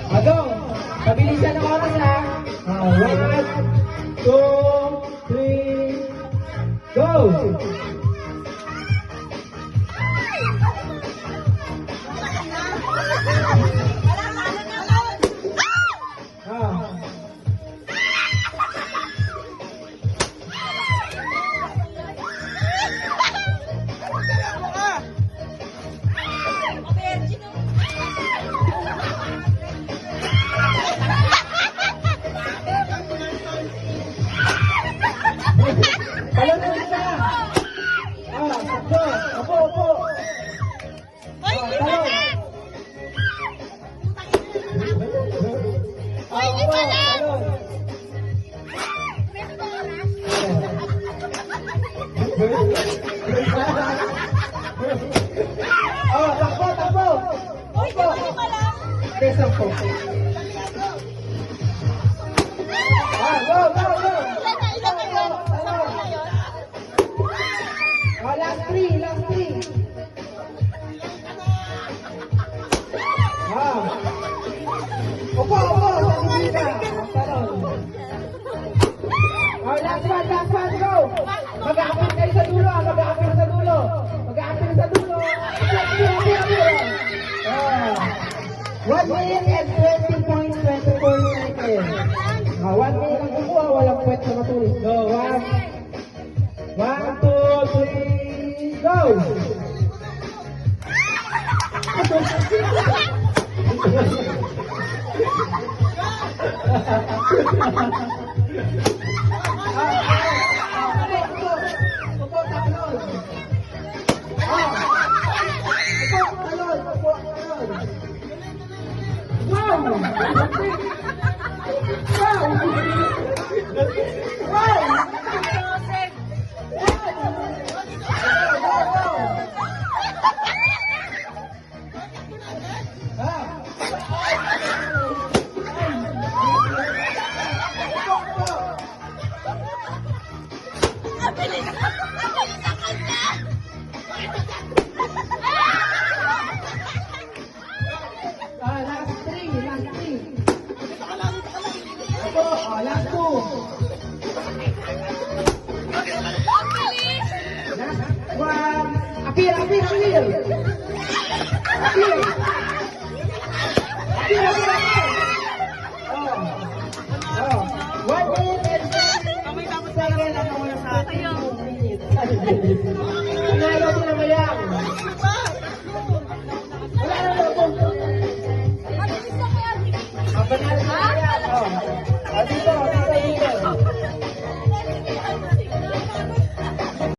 Go! Pabilisan ng oras ha. 1, 2, 3, go! Talon na isa. Sakto. Opo. Talon. Talon. Takbo. Opo. Sakpo. Go. Last three. Opo, hindi ka. Talon. Last one, go. Mag-aapin kayo sa dulo. Mag-aapin sa dulo. 1 minute and 20.24 seconds. 1 minute ang kukuha, walang puwet na matulis. Go, 1, 2, 3, go! Last two. One. Appear. Oh. 1 minute and 7 seconds ang nawala sa atin. Ayaw mo na mayang. Wala na po. Panalo na mayang.